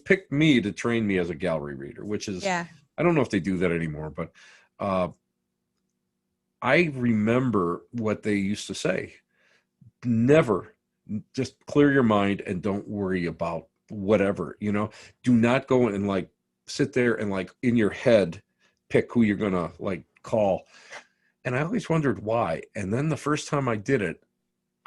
picked me to train me as a gallery reader, which is, Yeah. I don't know if they do that anymore, but I remember what they used to say. Never, just clear your mind and don't worry about whatever, do not go and like sit there and like in your head pick who you're gonna like call. And I always wondered why. And then the first time I did it,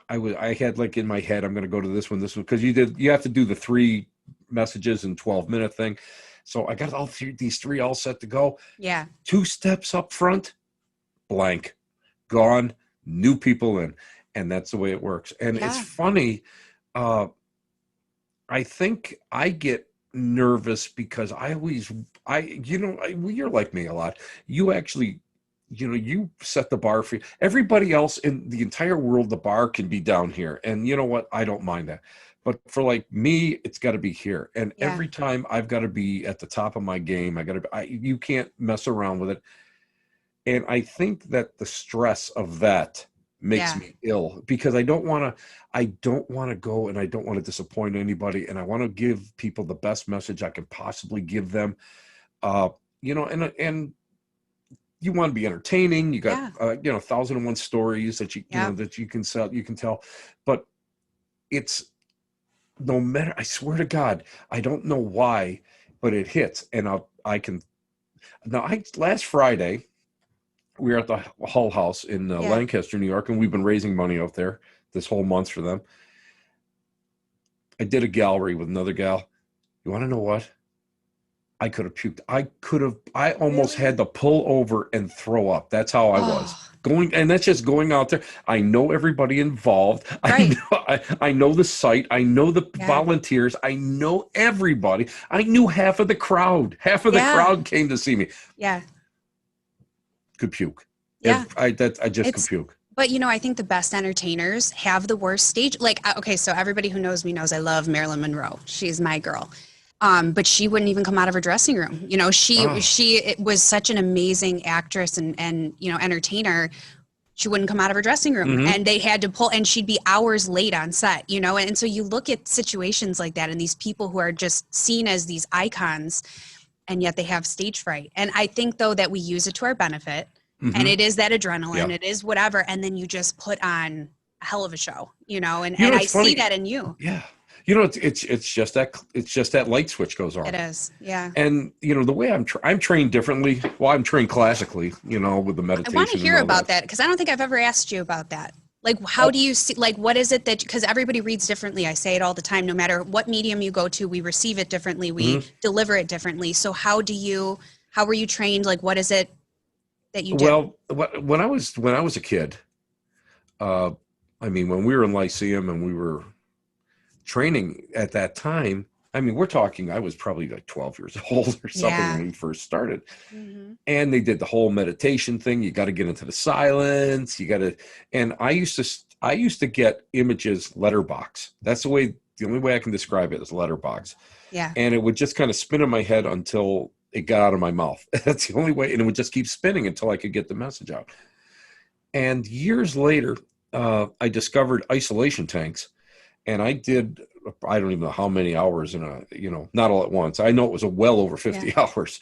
I had like in my head, I'm gonna go to this one, because you have to do the 3 messages in 12-minute thing. So I got these 3 all set to go. Yeah. 2 steps up front, blank, gone, new people in. And that's the way it works. And it's funny. I think I get nervous because you're like me a lot. You actually, you set the bar for everybody else in the entire world. The bar can be down here. And you know what? I don't mind that. But for like me, it's got to be here. And every time I've got to be at the top of my game. You can't mess around with it. And I think that the stress of that makes me ill, because I don't want to go, and I don't want to disappoint anybody. And I want to give people the best message I can possibly give them. And you want to be entertaining. You got, 1,001 stories that that you can sell, you can tell, but it's no matter, I swear to God, I don't know why, but it hits. And last Friday, we were at the Hull House in Lancaster, New York, and we've been raising money out there this whole month for them. I did a gallery with another gal. You want to know what? I could have puked. I almost had to pull over and throw up. That's how I was going. And that's just going out there. I know everybody involved. Right. I know the site. I know the volunteers. I know everybody. I knew half of the crowd. Half of the crowd came to see me. Yeah. Could puke. Yeah. I just could puke. But, I think the best entertainers have the worst stage. Like, okay, so everybody who knows me knows I love Marilyn Monroe. She's my girl. But she wouldn't even come out of her dressing room. She was such an amazing actress and entertainer. She wouldn't come out of her dressing room, and they had to pull, and she'd be hours late on set, and so you look at situations like that and these people who are just seen as these icons, and yet they have stage fright. And I think, though, that we use it to our benefit, and it is that adrenaline, it is whatever, and then you just put on a hell of a show, and I see that in you. Yeah. It's just that light switch goes on. It is. Yeah. And the way I'm trained differently. Well, I'm trained classically, with the meditation. I want to hear about that, because I don't think I've ever asked you about that. Like, how do you see, like, what is it that, because everybody reads differently. I say it all the time, no matter what medium you go to, we receive it differently. We deliver it differently. So how were you trained? Like, what is it that you do? Well, when I was a kid, when we were in Lyceum and we were training at that time, we're talking, I was probably like 12 years old or something when we first started. And they did the whole meditation thing. You got to get into the silence. And I used to get images letterbox. That's the only way I can describe it is letterbox. Yeah. And it would just kind of spin in my head until it got out of my mouth. That's the only way. And it would just keep spinning until I could get the message out. And years later, I discovered isolation tanks. And I don't even know how many hours not all at once. I know it was well over 50 hours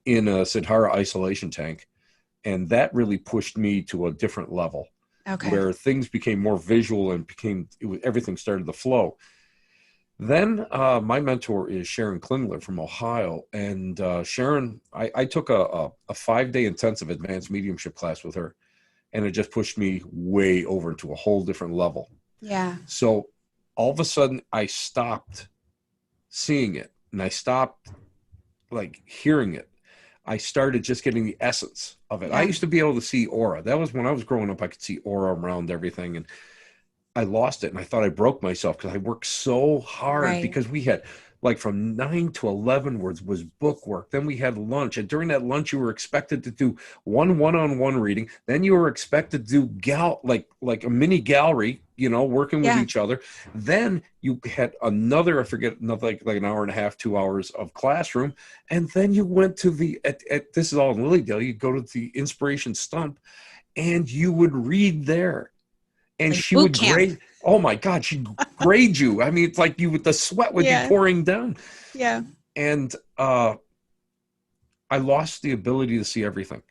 in a Siddhara isolation tank. And that really pushed me to a different level where things became more visual and everything started to flow. Then my mentor is Sharon Klingler from Ohio. And Sharon, I took a 5-day intensive advanced mediumship class with her. And it just pushed me way over into a whole different level. Yeah. So all of a sudden I stopped seeing it and I stopped like hearing it. I started just getting the essence of it. I used to be able to see aura. That was when I was growing up. I could see aura around everything, and I lost it. And I thought I broke myself because I worked so hard because we had like from 9 to 11 was book work. Then we had lunch. And during that lunch, you were expected to do one-on-one reading. Then you were expected to do like a mini gallery, working with each other. Then you had another like an hour and a half, 2 hours of classroom. And then you went to this is all in Lilydale. You go to the inspiration stump and you would read there. and Like she boot would camp. grade. Oh my God, she'd grade you. I mean, it's like the sweat would be Yeah. pouring down. Yeah. And I lost the ability to see everything,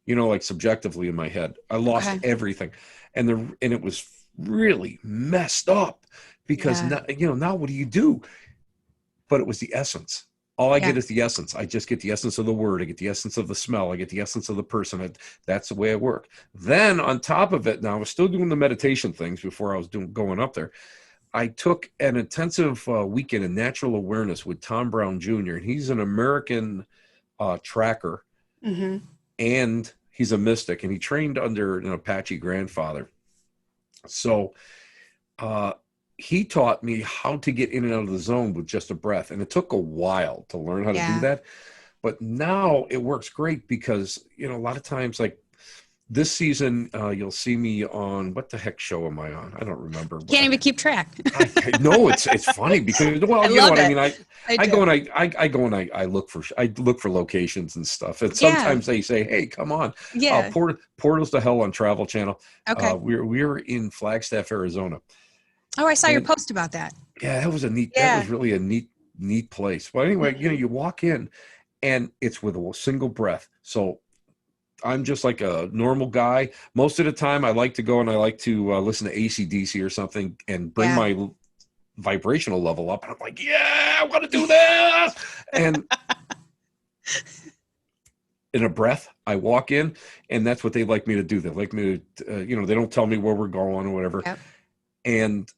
like subjectively in my head. I lost Okay. everything. And it was really messed up because Yeah. now what do you do? But it was the essence. All I Yeah. get is the essence. I just get the essence of the word. I get the essence of the smell. I get the essence of the person. That's the way I work. Then on top of it, now I was still doing the meditation things before I was going up there. I took an intensive weekend in natural awareness with Tom Brown Jr. And he's an American tracker, Mm-hmm. and he's a mystic, and he trained under an Apache grandfather. So he taught me how to get in and out of the zone with just a breath. And it took a while to learn how to do Yeah. that. But now it works great because, a lot of times, like this season, you'll see me on, what the heck show am I on? I don't remember. Can't even keep track. I know it's funny because, well, I you know love what I it. mean? I I do. go and I go and I look for locations and stuff. And Yeah. sometimes they say, "Hey, come on, Yeah. Portals to Hell on Travel Channel." Okay. We're in Flagstaff, Arizona, Oh, I saw your and post about that. yeah, that Yeah. was really a neat place. But anyway, Mhm. you walk in, and it's with a single breath. So I'm just like a normal guy. Most of the time, I like to go and I like to listen to AC/DC or something and bring Yeah. my vibrational level up. And I'm like, yeah, I want to do this. And in a breath, I walk in, and that's what they like me to do. They like me to, they don't tell me where we're going or whatever. Yep. And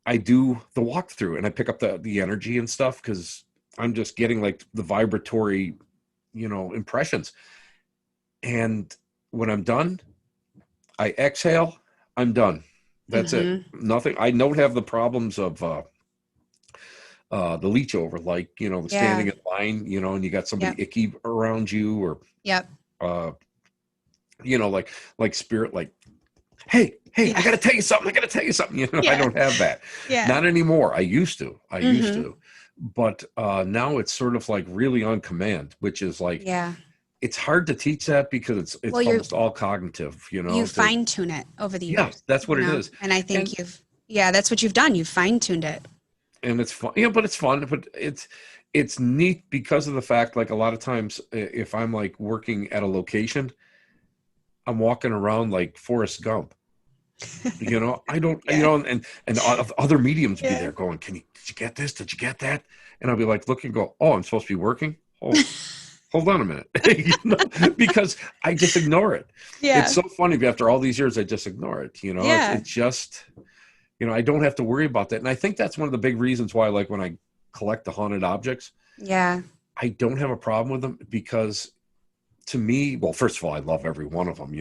I do the walkthrough, and I pick up the energy and stuff because I'm just getting like the vibratory, impressions. And when I'm done, I exhale, I'm done. That's it. Mm-hmm. Nothing. I don't have the problems of the leech over, like, the Yeah. standing in line, and you got somebody Yep. icky around you, or, Yep. uh, like spirit, like, hey, I Yeah. got to tell you something. I got to tell you something. I Yeah. don't have that. Yeah. Not anymore. I used to, Mm-hmm. but now it's sort of like really on command, which is like, Yeah. it's hard to teach that because it's Well, almost all cognitive, you to, fine tune it over the yeah, years, that's what it is. and I And, think yeah, that's what you've done. You've fine tuned it. and it's fun, but it's fun, but it's neat because of the fact, like, a lot of times if I'm like working at a location, I'm walking around like Forrest Gump. I don't, Yeah. and other mediums be Yeah. there going, did you get this? Did you get that? And I'll be like, look and go, oh, I'm supposed to be working. Oh, hold on a minute, because I just ignore it. It's Yeah. so funny. After all these years, I just ignore it. Yeah. It's just, I don't have to worry about that. And I think that's one of the big reasons why, like, when I collect the haunted objects, Yeah. I don't have a problem with them because, to me, well, first of all, I love every one of them,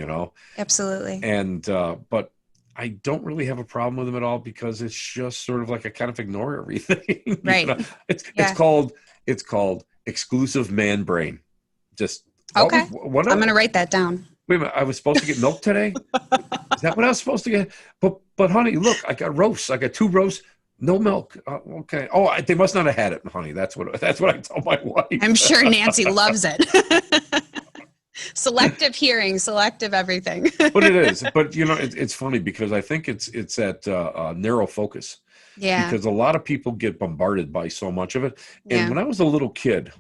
Absolutely. and but I don't really have a problem with them at all because it's just sort of like I kind of ignore everything. Right. It's Yeah. called exclusive man brain. Just Okay. what I'm gonna write that down. wait a minute, I was supposed to get milk today? Is that what I was supposed to get? But honey, look, I got roasts. I got 2 roasts, no milk. Okay. Oh, they must not have had it, honey. That's what I tell my wife. I'm sure Nancy loves it. Selective hearing, selective everything. But it is. But it's funny because I think it's at narrow focus, Yeah. because a lot of people get bombarded by so much of it. And Yeah. when I was a little kid,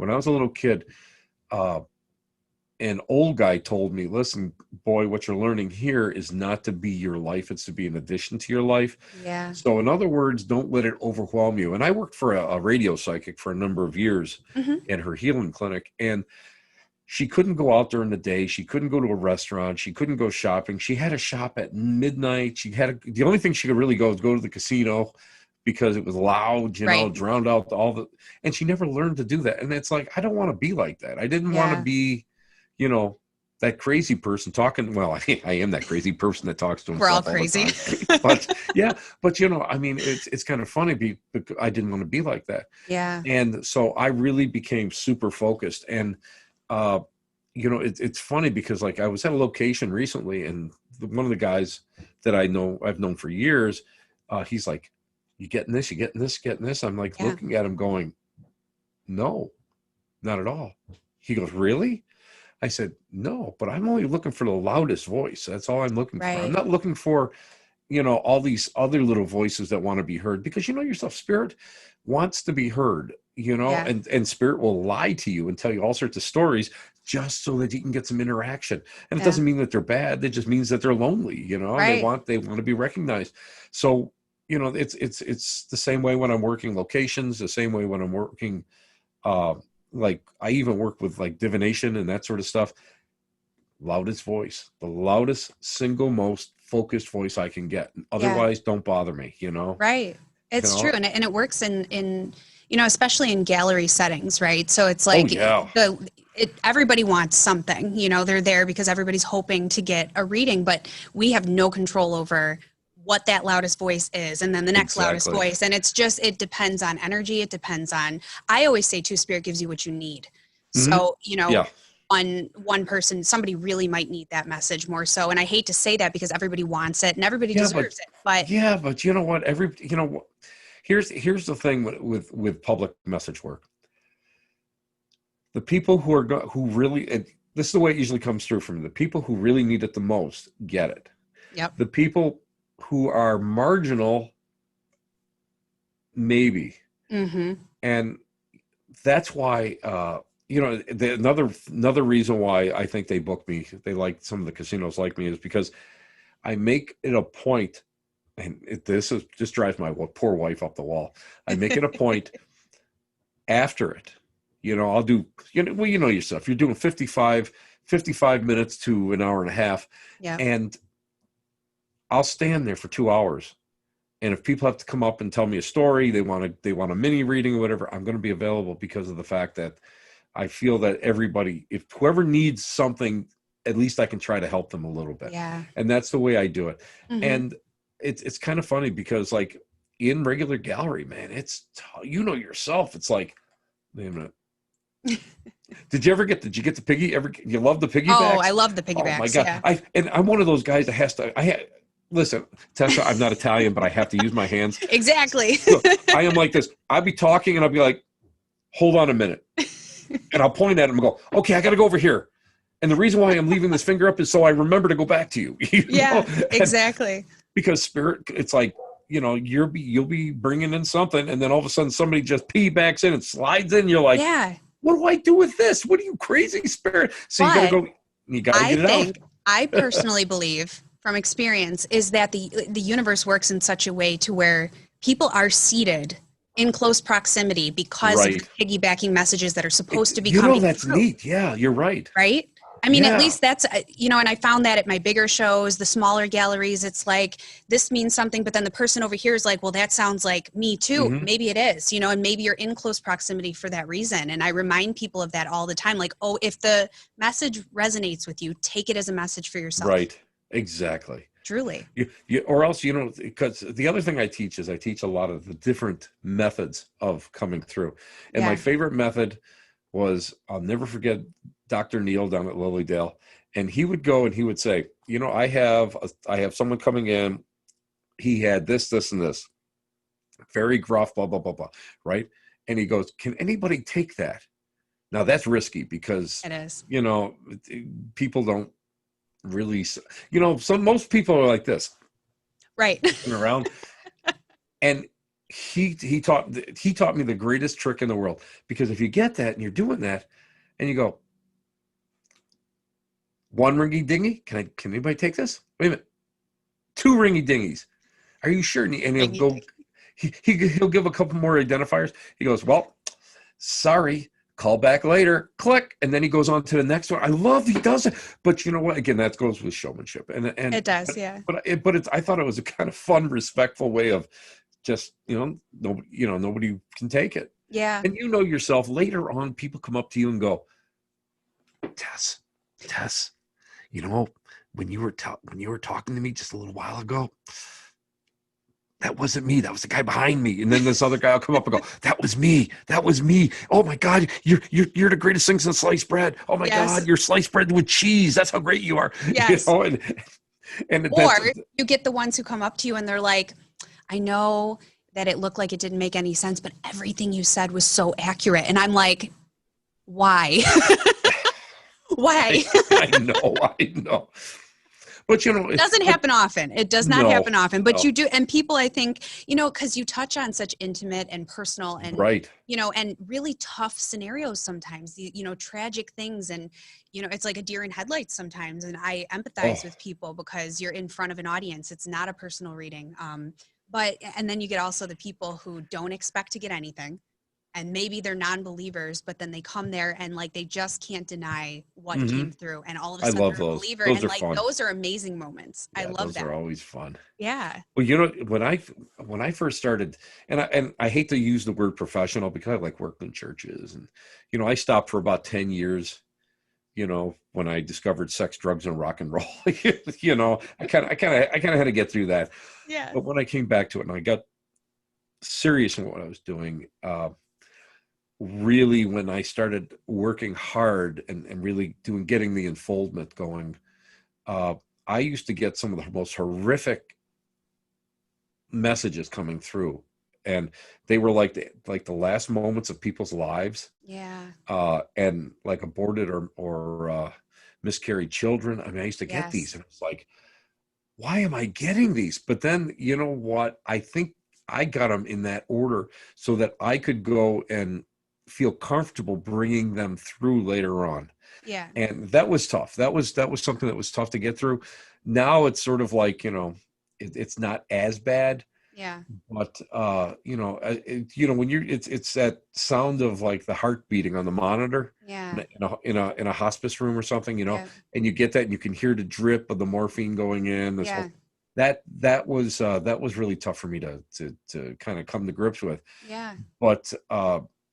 uh, an old guy told me, listen, boy, what you're learning here is not to be your life. It's to be an addition to your life. Yeah. So in other words, don't let it overwhelm you. And I worked for a radio psychic for a number of years Mm-hmm. in her healing clinic. And she couldn't go out during the day. She couldn't go to a restaurant. She couldn't go shopping. She had to shop at midnight. The only thing she could really go is go to the casino because it was loud, Right. drowned out and she never learned to do that. And it's like, I don't want to be like that. I didn't want to Yeah. be, that crazy person talking. Well, I am that crazy person that talks to We're all himself the crazy. time. But yeah, but I mean, it's kind of funny because I didn't want to be like that. Yeah. And so I really became super focused. And it's funny because, like, I was at a location recently, and one of the guys that I've known for years, he's like, you getting this, you getting this, getting this. I'm like, Yeah. looking at him going, no, not at all. He goes, really? I said, no, but I'm only looking for the loudest voice. That's all I'm looking for. I'm Right. not looking for, all these other little voices that want to be heard, because yourself, spirit wants to be heard, Yeah. and spirit will lie to you and tell you all sorts of stories just so that you can get some interaction. And it Yeah. doesn't mean that they're bad. It just means that they're lonely, and Right. they want to be recognized. So, it's the same way when I'm working locations, the same way when I'm working, like I even work with like divination and that sort of stuff. Loudest voice, the loudest, single most focused voice I can get. Yeah. Otherwise, don't bother me, Right. you It's true. know? And it works in, especially in gallery settings, right? So it's Oh like yeah. everybody wants something, they're there because everybody's hoping to get a reading, but we have no control over what that loudest voice is. And then the next loudest Exactly. voice. And it depends on energy. It depends on, I always say too, spirit gives you what you need. Hmm. So, Yeah. one person, somebody really might need that message more so. And I hate to say that because everybody wants it and everybody Yeah, but deserves it. But you know what? Here's the thing with public message work. The people who really, and this is the way it usually comes through from me, the people who really need it the most get it. yep. The people who are marginal, maybe. Mm-hmm. And that's why, another reason why I think they book me, they like, some of the casinos like me, is because I make it a point, and this is just drives my poor wife up the wall. I make it a point after it. I'll do, yourself. You're doing 55 minutes to an hour and a half, Yeah. and I'll stand there for 2 hours. And if people have to come up and tell me a story, they want a mini reading or whatever, I'm going to be available, because of the fact that I feel that everybody, if whoever needs something, at least I can try to help them a little bit. Yeah. And that's the way I do it. Mm-hmm. And it's kind of funny because, like, in regular gallery, man, it's, yourself. It's like, wait a minute. Did you get the piggy? You love the Oh, piggybacks? I love the Oh my piggybacks. God. Yeah. I'm one of those guys that has to, listen, Tessa, I'm not Italian, but I have to use my hands. Exactly. So I am like this. I'll be talking and I'll be like, hold on a minute. And I'll point at him and go, okay, I got to go over here. And the reason why I'm leaving this finger up is so I remember to go back to you. Yeah, exactly. Because spirit, it's like, you'll be bringing in something, and then all of a sudden somebody just piggybacks in and slides in. You're like, Yeah. what do I do with this? What are you, crazy, spirit? So But you got to get it out. I personally believe from experience is that the universe works in such a way to where people are seated in close proximity because of Right. the piggybacking messages that are supposed to be coming that's through. neat. Yeah, you're right. Right? I mean, Yeah. at least that's, and I found that at my bigger shows, the smaller galleries, it's like, this means something, but then the person over here is like, well, that sounds like me too. Mhm. Maybe it is, and maybe you're in close proximity for that reason. And I remind people of that all the time. Like, oh, if the message resonates with you, take it as a message for yourself. Right. Exactly. Truly. Or else, because the other thing I teach is I teach a lot of the different methods of coming through. And Yeah. my favorite method was, I'll never forget, Dr. Neil down at Lilydale. And he would go and he would say, I have someone coming in. He had this, this, and this. Very gruff, blah, blah, blah, blah. Right. And he goes, can anybody take that? Now that's risky because, It is. people don't really, most people are like this. Right. Around. And he taught me the greatest trick in the world, because if you get that and you're doing that and you go, one ringy dingy, can anybody take this? Wait a minute. Two ringy dingies. Are you sure? And he'll go, he'll give a couple more identifiers. He goes, well, sorry, call back later, click. And then he goes on to the next one. I love he does it. But you know what? Again, that goes with showmanship. And It does, yeah. But I thought it was a kind of fun, respectful way of just, nobody can take it. Yeah. And yourself, later on, people come up to you and go, Tess, when you were talking to me just a little while ago, that wasn't me. That was the guy behind me. And then this other guy will come up and go, that was me. Oh my God, you're the greatest thing since sliced bread. Oh my God, you're sliced bread with cheese. That's how great you are. Yes. And or you get the ones who come up to you and they're like, I know that it looked like it didn't make any sense, but everything you said was so accurate. And I'm like, why? Why? I know, I know. But Doesn't happen often. It does not no, happen often, but no, you do. And people, I think, because you touch on such intimate and personal and, right. and really tough scenarios sometimes, tragic things. And, it's like a deer in headlights sometimes. And I Oh, empathize with people because you're in front of an audience. It's not a personal reading. And then you get also the people who don't expect to get anything. And maybe they're non-believers, but then they come there and like they just can't deny what hmm came through, and all of a I sudden love they're a those. believer, Those and are like fun. those are amazing moments. I Yeah, love those are that. always fun. Yeah. Well, when I first started, and I hate to use the word professional because I like worked in churches, and I stopped for about 10 years. When I discovered sex, drugs, and rock and roll, I kind of had to get through that. Yeah. But when I came back to it and I got serious in what I was doing, really when I started working hard and really getting the unfoldment going, uh, I used to get some of the most horrific messages coming through, and they were like the last moments of people's lives, Yeah. and like aborted or miscarried children. I mean, I used to get these, Yes. and it's like, why am I getting these? But then, you know what? I think I got them in that order so that I could go and feel comfortable bringing them through later on. Yeah. And that was tough. That was something that was tough to get through. Now it's sort of like, it's not as bad, Yeah. but when it's that sound of like the heart beating on the monitor Yeah. in a hospice room or something, Yeah. and you get that and you can hear the drip of the morphine going in, this Yeah. whole that was really tough for me to kind of come to grips with. Yeah. But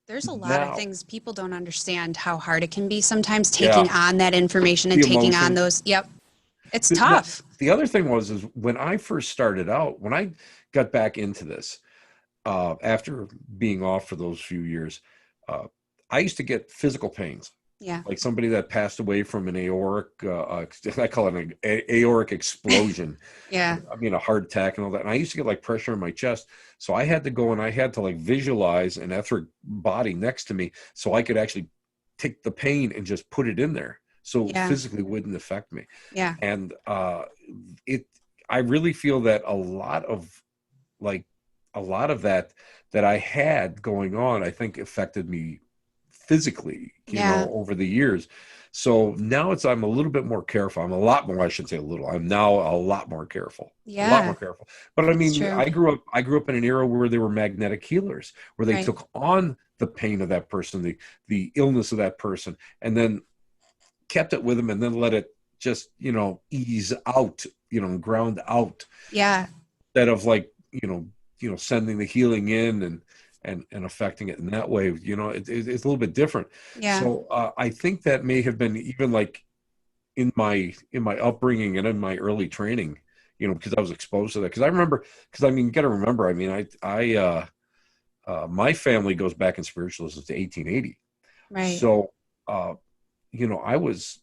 There's a lot of now, things people don't understand how hard it can be sometimes taking yeah, on that information and the taking on emotion. those. Yep. It's The, tough. the other thing is when I first started out, when I got back into this, after being off for those few years, uh, I used to get physical pains, Yeah. like somebody that passed away from an aortic, I call it an aortic explosion. Yeah. I mean, a heart attack and all that. And I used to get like pressure in my chest. So I had to go and I had to like visualize an etheric body next to me so I could actually take the pain and just put it in there. So Yeah. physically wouldn't affect me. Yeah. And it, I really feel that like a lot of that I had going on, I think affected me physically, Yeah. over the years. So now I'm a little bit more careful. I shouldn't say a little. I'm now a lot more careful. A lot more Yeah. careful. But I It's mean, true. I grew up in an era where there were magnetic healers, where they Right. took on the pain of that person, the illness of that person, and then kept it with them and then let it just, ease out, ground out, Yeah. instead of like, sending the healing in and affecting it in that way. It's a little bit different. Yeah. So I think that may have been even like in my upbringing and in my early training, because I was exposed to that. Because I mean, you got to remember, I mean, my family goes back in spiritualism to 1880. Right. So I was,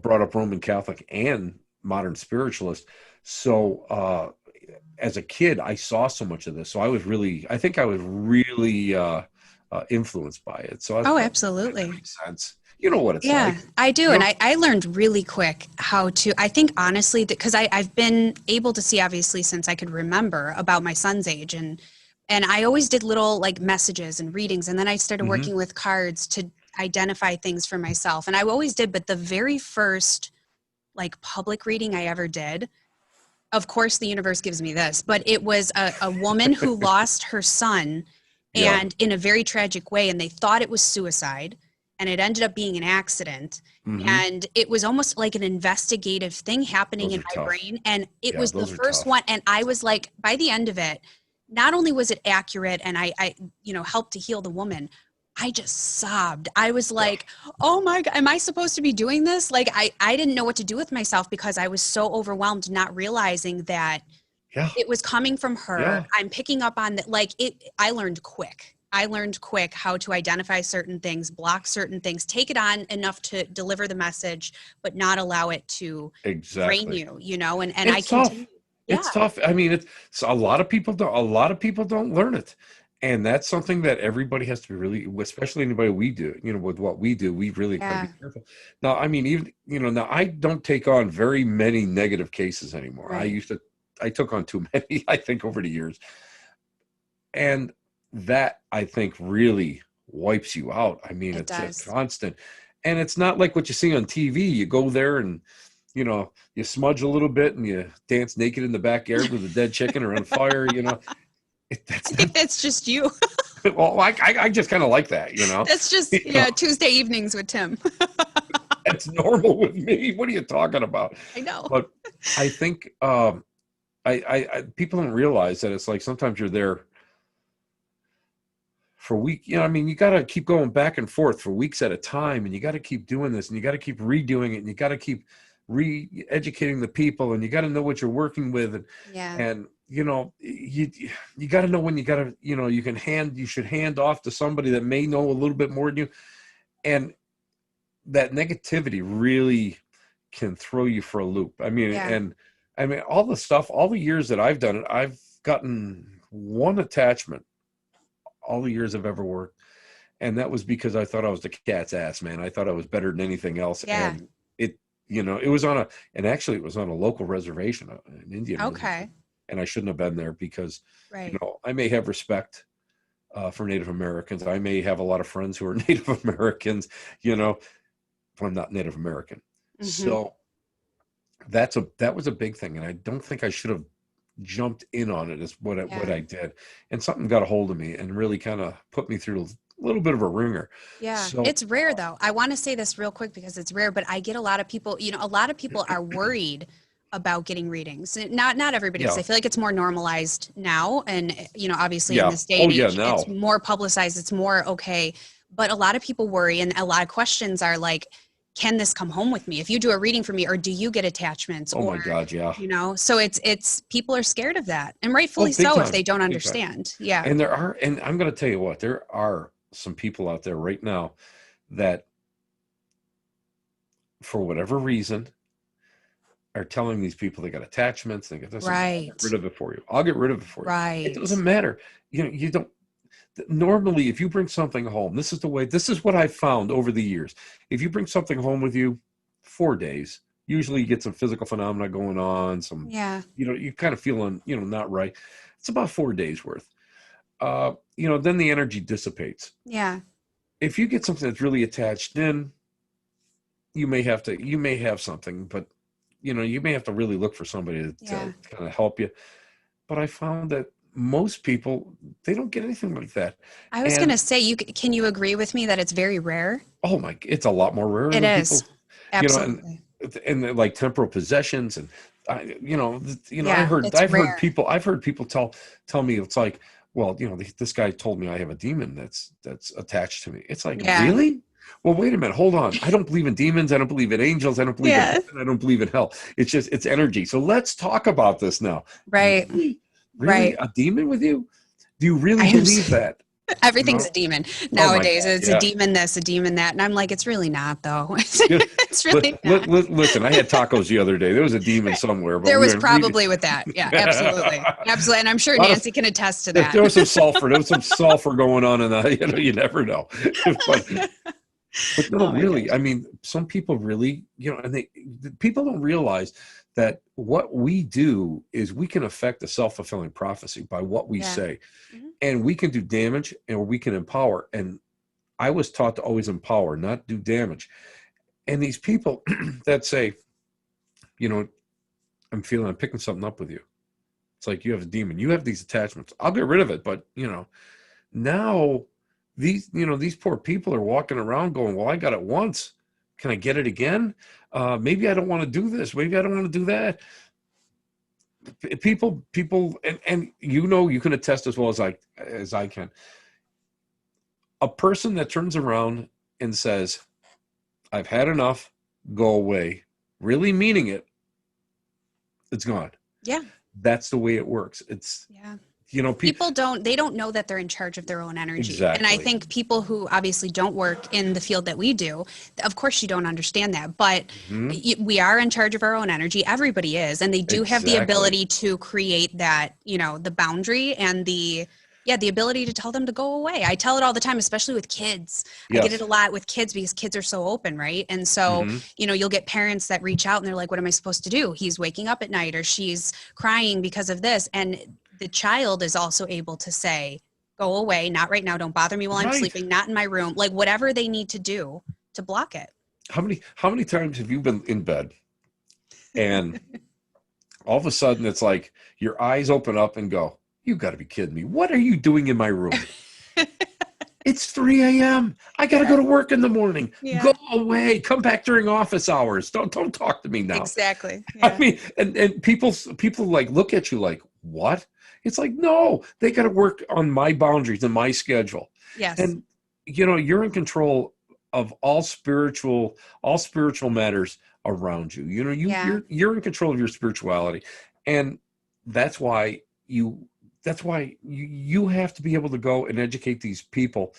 brought up Roman Catholic and modern spiritualist. So as a kid, I saw so much of this. So I think I was really influenced by it. So Oh, that absolutely. makes sense. You know what it's Yeah, like. I do. You And know, I learned really quick how to, I think honestly, because I've been able to see obviously since I could remember about my son's age. And I always did little like messages and readings. And then I started hmm working with cards to identify things for myself. And I always did. But the very first like public reading I ever did, of course, the universe gives me this, but it was a woman who lost her son Yeah. and in a very tragic way, and they thought it was suicide, and it ended up being an accident. hmm And it was almost like an investigative thing happening Those in are my tough. brain. And it Yeah, was the those are first tough. one. And I was like, by the end of it, not only was it accurate and I helped to heal the woman, I just sobbed. I was Yeah. like, oh my God, am I supposed to be doing this? Like, I didn't know what to do with myself because I was so overwhelmed, not realizing that Yeah. it was coming from her. Yeah. I'm picking up on that. Like I learned quick. I learned quick how to identify certain things, block certain things, take it on enough to deliver the message, but not allow it to drain Exactly. you, and I It's tough. continue. It's Yeah. tough. I mean, it's a lot of people don't. A lot of people don't learn it, And that's something that everybody has to be really, especially anybody we do, with what we do, we really got to be Yeah. careful. Now, I mean, even, now I don't take on very many negative cases anymore. Right. I took on too many, I think, over the years. And that, I think, really wipes you out. I mean, It it's a does. constant. And it's not like what you see on TV. You go there and, you smudge a little bit and you dance naked in the backyard with a dead chicken or on fire. I That's think not, that's just you. well, I just kind of like that. That's just, You know, Tuesday evenings with Tim. that's normal with me. What are you talking about? I know. But I think people don't realize that it's like sometimes you're there for a week. I mean, you got to keep going back and forth for weeks at a time, and you got to keep doing this, and you got to keep redoing it, and you got to keep re-educating the people, and you got to know what you're working with, Yeah. and you got to know when you got to, you should hand off to somebody that may know a little bit more than you, and that negativity really can throw you for a loop. I mean, Yeah. all the stuff, all the years that I've done it, I've gotten one attachment all the years I've ever worked. And that was because I thought I was the cat's ass, man. I thought I was better than anything else. Yeah. And it was it was on a local reservation, an Indian Okay. reservation. And I shouldn't have been there because, Right. I may have respect for Native Americans. I may have a lot of friends who are Native Americans, but I'm not Native American. Mm-hmm. So that was a big thing. And I don't think I should have jumped in on it, is what I did. And something got a hold of me and really kind of put me through a little bit of a ringer. Yeah. So It's rare though. I want to say this real quick because it's rare, but I get a lot of people, a lot of people are worried about getting readings. Not everybody, because yeah, I feel like it's more normalized now. And, obviously in yeah. this day Oh and yeah, age, now. it's more publicized. It's more okay. But a lot of people worry, and a lot of questions are like, can this come home with me if you do a reading for me, or do you get attachments? Oh my Or, God, yeah. so it's people are scared of that, and Oh, rightfully big so if time. they don't Big time. understand. Yeah. And I'm going to tell you what, there are some people out there right now that, for whatever reason, are telling these people they got attachments. They got this. I'll get rid Right. of it for you. I'll get rid of it for you. It Right. doesn't matter. You don't. Normally, if you bring something home, this is what I've found over the years. If you bring something home with you, 4 days, usually you get some physical phenomena going on, Yeah. you're kind of feeling, not right. It's about 4 days worth. Then the energy dissipates. Yeah. If you get something that's really attached, then you may have something, but you may have to really look for somebody Yeah. to kind of help you. But I found that most people, they don't get anything like that. I was going And to say, can you agree with me that it's very rare? oh my, it's a lot more rare It than is. people, you know, and Absolutely. and like temporal possessions, and Yeah. It's rare. I've heard people tell me, it's like, well, this guy told me I have a demon that's attached to me. It's like, Yeah. really? Well, wait a minute, hold on. I don't believe in demons. I don't believe in angels. I don't believe in Yeah. heaven. I don't believe in hell. It's energy. So let's talk about this now. Right. Really? Really? Right. A demon with you? Do you really I am. believe that? Everything's a demon Oh my nowadays. God, It's a yeah. demon this, a demon that. And I'm like, it's really not though. Yeah. It's really not. Listen, I had tacos the other day. There was a demon somewhere, but There we was were we, probably with that. Yeah, absolutely. Absolutely. And I'm sure a lot of Nancy can attest to there that. was some sulfur. There was some sulfur going on in that. You never know. but no, Oh my really. gosh. I mean, some people really, and people don't realize that what we do is we can affect the self-fulfilling prophecy by what we Yeah. say, Mhm. and we can do damage, and we can empower. And I was taught to always empower, not do damage. And these people that say, I'm picking something up with you. It's like, you have a demon. You have these attachments. I'll get rid of it. But, now these poor people are walking around going, well, I got it once. Can I get it again? Maybe I don't want to do this. Maybe I don't want to do that. People, and you can attest as well as I can. A person that turns around and says, I've had enough, go away, really meaning it, it's gone. Yeah. That's the way it works. It's, Yeah. people They don't know that they're in charge of their own energy. exactly. And I think people who obviously don't work in the field that we do, of course you don't understand that, but Mhm. we are in charge of our own energy. Everybody is, and they do have the Exactly. ability to create that, the boundary and the Yeah, the ability to tell them to go away. I tell it all the time, especially with kids. I get it a Yes. lot with kids because kids are so open, right? And so, Hmm. you'll get parents that reach out and they're like, what am I supposed to do? He's waking up at night or she's crying because of this. And the child is also able to say, go away, not right now, don't bother me while I'm Right. sleeping, not in my room, like whatever they need to do to block it. How many times have you been in bed and all of a sudden it's like your eyes open up and go, you got to be kidding me. What are you doing in my room? It's 3 a.m. I got to go Yeah. to work in the morning. Go Yeah, away. Come back during office hours. Don't talk to me now. exactly. I Yeah. mean, and people like look at you like, what? It's like, no, they got to work on my boundaries and my schedule. Yes. And you're in control of all spiritual matters around you. Yeah. You're in control of your spirituality. And that's why you you have to be able to go and educate these people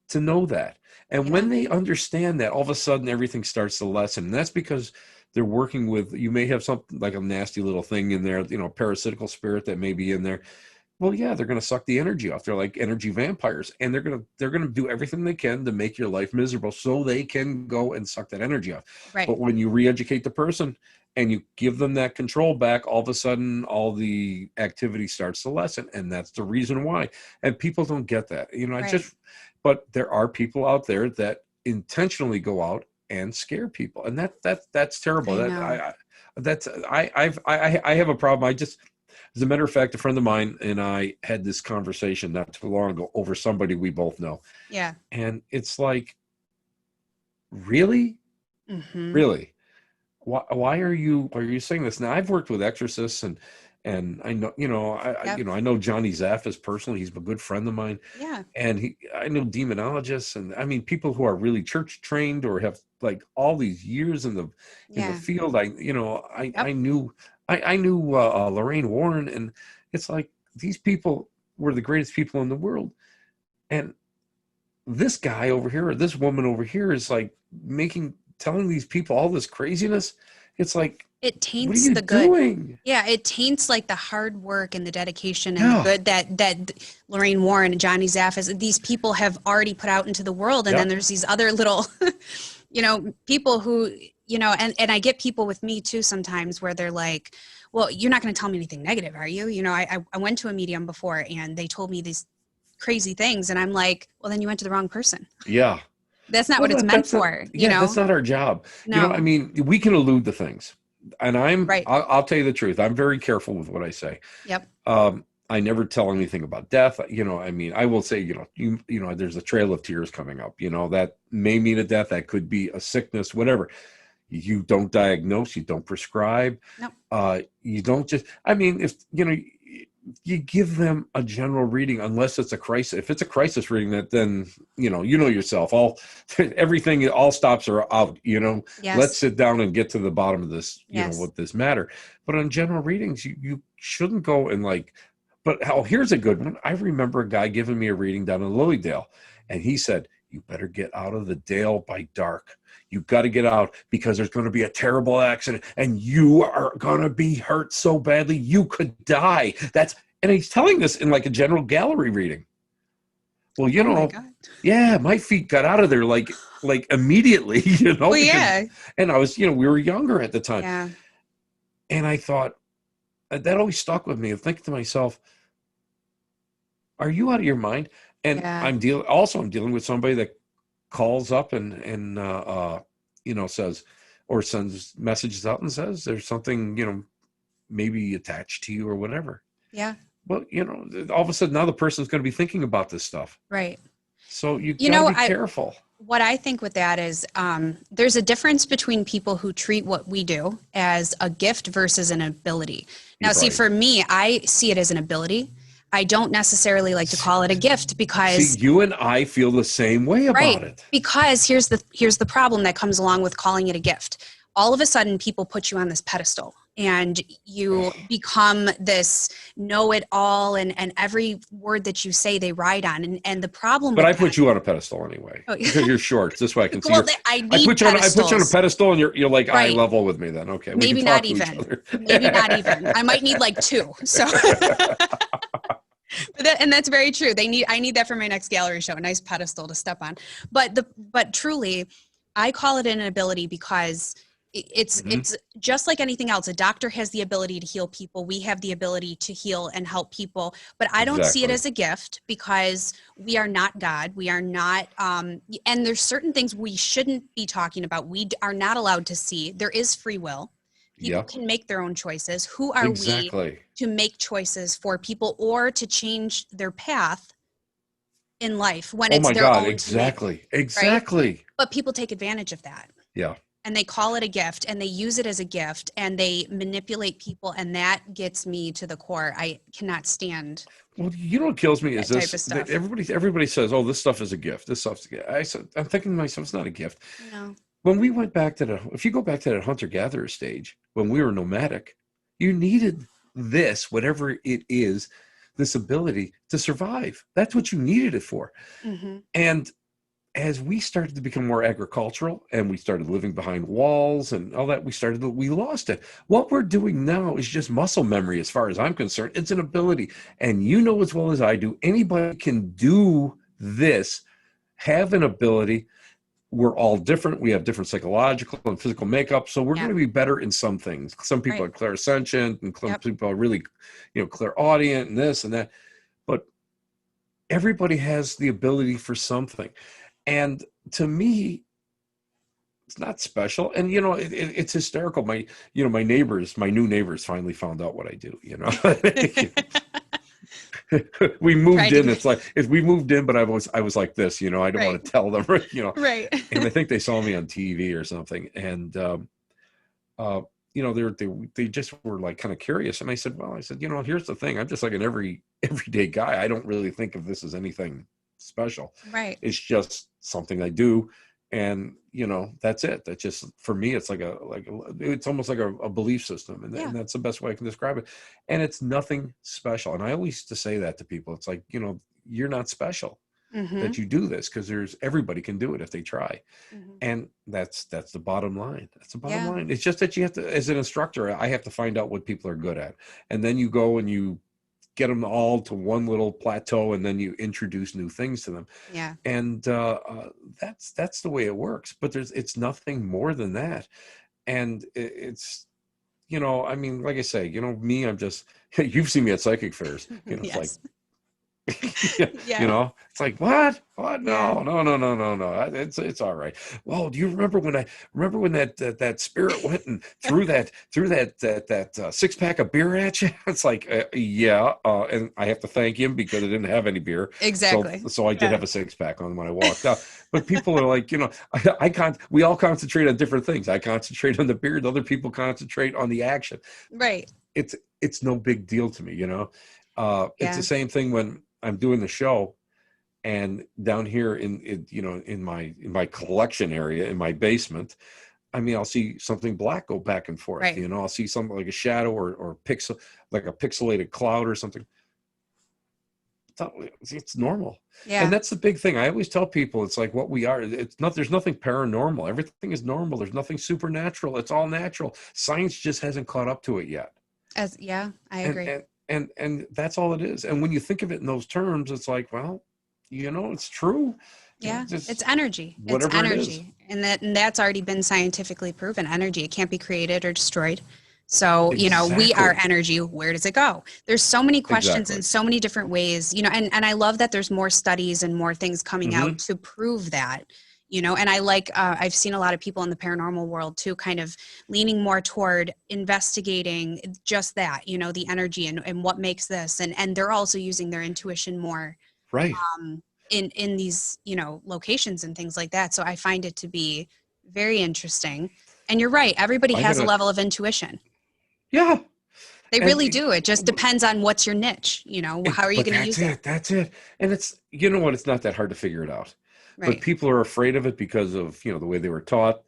to know that. And Yeah. when they understand that, all of a sudden everything starts to lessen. And that's because they're working with, you may have something like a nasty little thing in there, parasitical spirit that may be in there. Well, yeah, they're going to suck the energy off. They're like energy vampires, and they're going to do everything they can to make your life miserable so they can go and suck that energy off. Right. But when you re-educate the person and you give them that control back, all of a sudden all the activity starts to lessen, and that's the reason why. And people don't get that. Right. But there are people out there that intentionally go out and scare people, and that's terrible. I That know. I have a problem. As a matter of fact, a friend of mine and I had this conversation not too long ago over somebody we both know. Yeah. And it's like, really? Hmm. Really? Why are you saying this? Now, I've worked with exorcists and I know, Yep. I know Johnny Zaffis personally. He's a good friend of mine. Yeah. And I know demonologists, and I mean people who are really church trained or have like all these years in the Yeah. field. Yep. I knew Lorraine Warren, and it's like these people were the greatest people in the world, and this guy over here or this woman over here is like telling these people all this craziness. It's like, It what are taints you the good. doing? Yeah, it taints like the hard work and the dedication and the Yeah. good that Lorraine Warren and Johnny Zaffis, these people have already put out into the world. And then Yep. there's these other little, people who, and I get people with me too sometimes where they're like, well, you're not going to tell me anything negative, are you? I went to a medium before and they told me these crazy things. And I'm like, well, then you went to the wrong person. Yeah. That's not Well, what it's meant that's not. for, Yeah, that's not our job. I No. mean, we can allude to things, and Right. I'll tell you the truth. I'm very careful with what I say. Yep. I never tell anything about death. I mean, I will say, there's a trail of tears coming up. That may mean a death. That could be a sickness, whatever. You don't diagnose. You don't prescribe. Nope. You don't just. I mean, if you give them a general reading unless it's a crisis. If it's a crisis reading, then yourself. Everything, all stops are out. Let's Yes. sit down and get to the bottom of this. Yes. With this matter. But on general readings, you shouldn't go and like. But here's a good one. I remember a guy giving me a reading down in Lilydale, and he said, "You better get out of the dale by dark. You got to get out because there's going to be a terrible accident and you are going to be hurt so badly you could die." And he's telling this in like a general gallery reading. Well, Oh my God. yeah, my feet got out of there like immediately, Well, because, yeah. and I was, we were younger at the time. Yeah. And I thought that always stuck with me. I'm thinking to myself, are you out of your mind? And Yeah. I'm dealing with somebody that calls up and says, or sends messages out and says there's something maybe attached to you or whatever. Yeah. Well, all of a sudden now the person's going to be thinking about this stuff. Right. So you got to be careful. What I think with that is there's a difference between people who treat what we do as a gift versus an ability. Now, see, for me, I see it as an ability. I don't necessarily like to call it a gift because you and I feel the same way about it. Because here's the problem that comes along with calling it a gift. All of a sudden, people put you on this pedestal and you become this know-it-all and every word that you say they ride on. And the problem But I put you on a pedestal anyway because you're short. This way I can see I put you on a pedestal and you're like eye level with me then. Okay. Maybe not even. Maybe not even. I might need like two. So And that's very true. I need that for my next gallery show, a nice pedestal to step on. But truly, I call it an ability because Mhm. it's just like anything else. A doctor has the ability to heal people. We have the ability to heal and help people, but I don't see it Exactly. as a gift because we are not God. We are not, and there's certain things we shouldn't be talking about. We are not allowed to see. There is free will. People Yeah, can make their own choices. Who are we exactly. to make choices for people or to change their path in life when Oh it's my their God, own to make, exactly. right? Exactly. But people take advantage of that Yeah. and they call it a gift and they use it as a gift and they manipulate people. And that gets me to the core. I cannot stand Well, you know what kills me is that type this, of that stuff. everybody says, "Oh, this stuff is a gift. This stuff's a gift." I'm thinking to myself, it's not a gift. No. When we went back to if you go back to that hunter-gatherer stage, when we were nomadic, you needed this, whatever it is, this ability to survive. That's what you needed it for. Mm-hmm. And as we started to become more agricultural and we started living behind walls and all that, we lost it. What we're doing now is just muscle memory, as far as I'm concerned. It's an ability. And you know as well as I do, anybody can do this, have an ability. We're all different. We have different psychological and physical makeup. So we're Yeah. going to be better in some things. Some people Right. are clairsentient and some Yep. people are really, clairaudient and this and that. But everybody has the ability for something. And to me, it's not special. And it's hysterical. My neighbors, my new neighbors finally found out what I do. We moved Tried to in. be It's like if we moved in, but I was like this. I didn't right. want to tell them. Right. And I think they saw me on TV or something. And uh, they just were like kind of curious. And I said, here's the thing. I'm just like an everyday guy. I don't really think of this as anything special. Right. It's just something I do. And that's it. That's just, for me, it's it's almost like a belief system. And, Yeah. and that's the best way I can describe it. And it's nothing special. And I always used to say that to people. It's like, you're not special Mm-hmm. that you do this, because everybody can do it if they try. Mm-hmm. And that's the bottom line. That's the bottom Yeah. line. It's just that you have to, as an instructor, I have to find out what people are good at. And then you go and you get them all to one little plateau, and then you introduce new things to them. Yeah. And that's the way it works. But it's nothing more than that. And it's, like I say, me, I'm just, you've seen me at psychic fairs, it's like, Yes. Yeah. it's like, what Yeah. no, it's all right. Well, do you remember when that spirit went and threw that six-pack of beer at you? It's like, yeah, and I have to thank him because I didn't have any beer. Exactly. So I did Yeah. have a six-pack on when I walked out. But people are like, I can't, we all concentrate on different things. I concentrate on the beer, and other people concentrate on the action. Right. It's no big deal to me. It's Yeah. the same thing when I'm doing the show, and down here in my collection area in my basement, I'll see something black go back and forth. Right. I'll see something like a shadow or pixel, like a pixelated cloud or something. It's normal. And Yeah. that's the big thing. I always tell people, it's like what we are. There's nothing paranormal. Everything is normal. There's nothing supernatural. It's all natural. Science just hasn't caught up to it yet. Yeah, I And agree. and that's all it is. And when you think of it in those terms, it's like, well, it's true. Yeah, it's Just energy. It's whatever it is. energy. And that's already been scientifically proven. Energy. It can't be created or destroyed. So, we are Exactly. energy. Where does it go? There's so many questions Exactly. and so many different ways, and I love that there's more studies and more things coming Hmm. out to prove that, and I like, I've seen a lot of people in the paranormal world too, kind of leaning more toward investigating just that, the energy and what makes this. And they're also using their intuition more Right. in these locations and things like that. So I find it to be very interesting. And you're right, everybody I has a gotta. level of intuition. Yeah. They And really do. It just depends on what's your niche. How are you but going to that's use it? it. That's it. And it's, you know what? It's not that hard to figure it out. But Right. people are afraid of it because of, the way they were taught,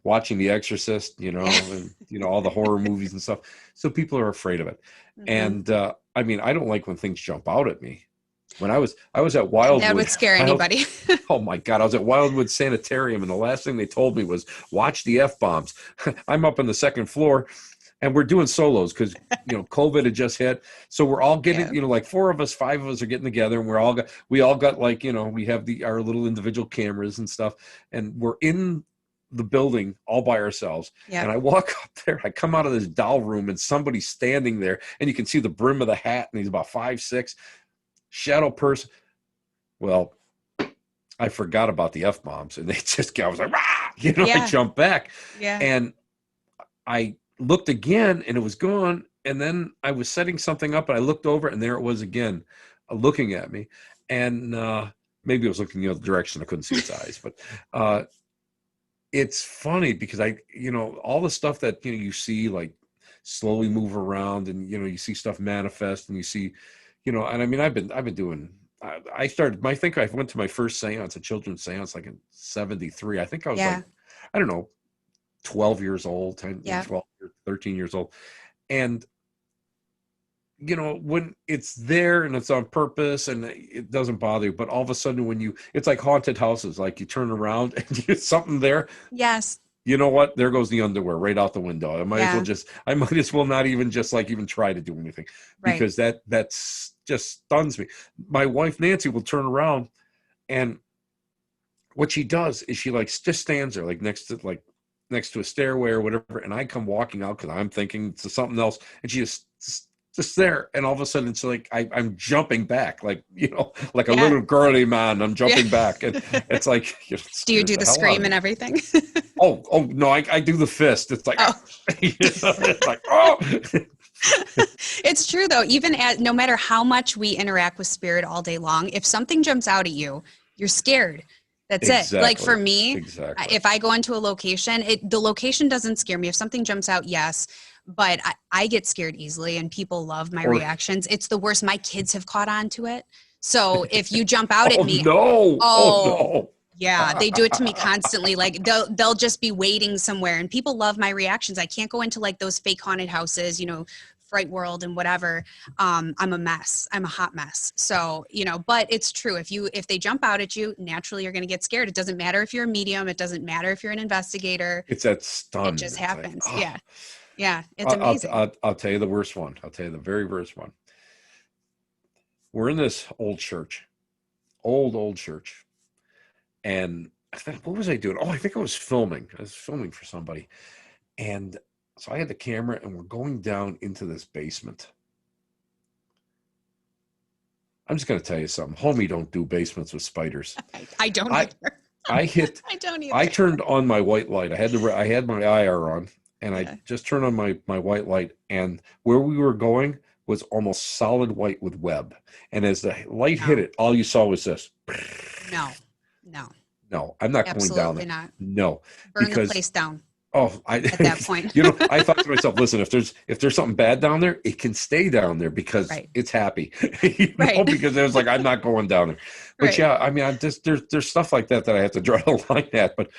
watching The Exorcist, Yeah. and, all the horror movies and stuff. So people are afraid of it. Hmm. And I don't like when things jump out at me. When I was at That Wildwood, would scare Wild, anybody. oh my God, I was at Wildwood Sanitarium, and the last thing they told me was watch the F-bombs. I'm up on the second floor, and we're doing solos because COVID had just hit, so we're all getting, Yeah. like 4 of us, 5 of us are getting together, and we all got like, we have our little individual cameras and stuff, and we're in the building all by ourselves. Yeah. And I walk up there, I come out of this doll room, and somebody's standing there, and you can see the brim of the hat, and he's about 5'6", shadow person. Well, I forgot about the F-bombs, and I was like, rah! I jumped back. Yeah. And I looked again, and it was gone. And then I was setting something up, and I looked over, and there it was again, looking at me. And maybe it was looking the other direction. I couldn't see its eyes. But it's funny because all the stuff that, you see, like, slowly move around, and, you see stuff manifest, and you see, and I mean, I've been doing, I think I went to my first seance, a children's seance, like in 73. I think I was like, I don't know, 12 years old, 10, 12, 13 years old. And, when it's there and it's on purpose and it doesn't bother you, but all of a sudden it's like haunted houses, like you turn around and there's something there. Yes. You know what? There goes the underwear right out the window. I might as well not even even try to do anything, because that's just stuns me. My wife, Nancy, will turn around, and what she does is she just stands there, like next to a stairway or whatever. And I come walking out, cause I'm thinking it's something else. And she just there. And all of a sudden it's like, I'm jumping back, like, like a little girly man, I'm jumping back. And it's like, do you do the scream and everything? Oh no, I do the fist. It's like, it's like, oh. It's true though. Even no matter how much we interact with spirit all day long, if something jumps out at you, you're scared. That's it. Like for me, if I go into a location, the location doesn't scare me. If something jumps out, yes, but I get scared easily, and people love my reactions. It's the worst. My kids have caught on to it. So if you jump out at me, no. Yeah, they do it to me constantly. Like they'll just be waiting somewhere, and people love my reactions. I can't go into like those fake haunted houses, Fright World and whatever. I'm a mess. I'm a hot mess. So, but it's true. If they jump out at you, naturally you're going to get scared. It doesn't matter if you're a medium. It doesn't matter if you're an investigator. It's that stun. It just happens. Like, yeah. Yeah. It's amazing. I'll tell you the worst one. I'll tell you the very worst one. We're in this old church, old church. And I thought, what was I doing? Oh, I think I was filming. I was filming for somebody. And so I had the camera, and we're going down into this basement. I'm just going to tell you something. Homie don't do basements with spiders. I don't either. I don't either. I turned on my white light. I had my IR on, and I just turned on my white light, and where we were going was almost solid white with web. And as the light hit it, all you saw was this. No, I'm not going down there. Absolutely not. No. Burn the place down. Oh, at that point. I thought to myself, listen, if there's something bad down there, it can stay down there because it's happy. Because it was like, I'm not going down there. But yeah, I mean, there's stuff like that I have to draw a line at. But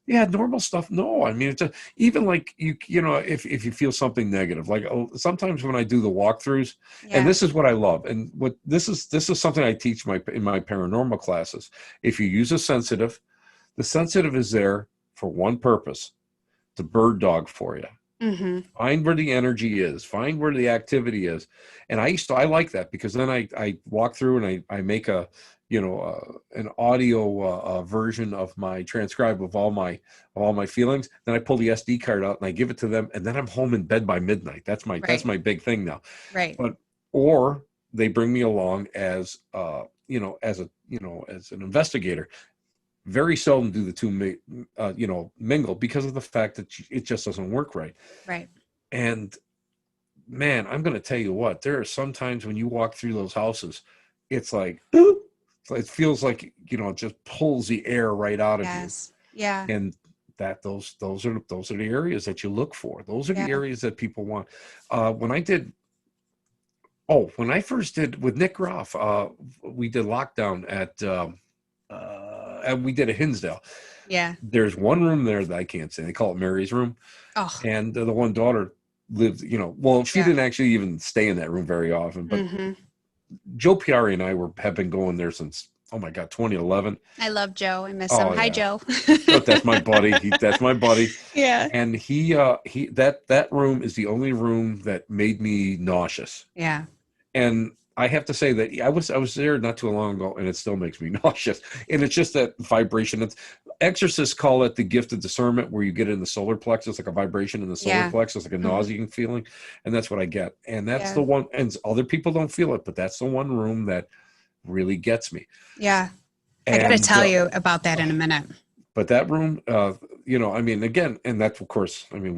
yeah, normal stuff, no. I mean, it's even like if you feel something negative, like sometimes when I do the walkthroughs, and this is what I love, and what this is something I teach in my paranormal classes. If you use a sensitive, the sensitive is there for one purpose. To bird dog for you. Mm-hmm. Find where the energy is, find where the activity is. And I like that, because then I walk through and I make an audio version of my transcribe of all my feelings. Then I pull the SD card out and I give it to them, and then I'm home in bed by midnight. That's my big thing now. Right. Or they bring me along as as an investigator. Very seldom do the two mingle, because of the fact that it just doesn't work right. Right. And man, I'm going to tell you what, there are some times when you walk through those houses, it's like, it feels like, it just pulls the air right out of you. Yeah. And those are the areas that you look for. Those are the areas that people want. When I first did with Nick Groff, we did lockdown at, and we did a Hinsdale. Yeah. There's one room there that I can't say. They call it Mary's room. Oh. And the one daughter lived, she didn't actually even stay in that room very often. But Joe Piari and I have been going there since oh my God, 2011. I love Joe. I miss him. Oh Hi, yeah. Joe. Oh, that's my buddy. That's my buddy. Yeah. And that room is the only room that made me nauseous. Yeah. And I have to say that I was there not too long ago, and it still makes me nauseous. And it's just that vibration. It's, exorcists call it the gift of discernment, where you get in the solar plexus, like a vibration in the solar Yeah. plexus, like a Mhm. nauseating feeling, and that's what I get. And that's Yeah. the one. And other people don't feel it, but that's the one room that really gets me. Yeah. I got to And tell you about that in a minute. but that room, I mean, again, and that's, of course, I mean,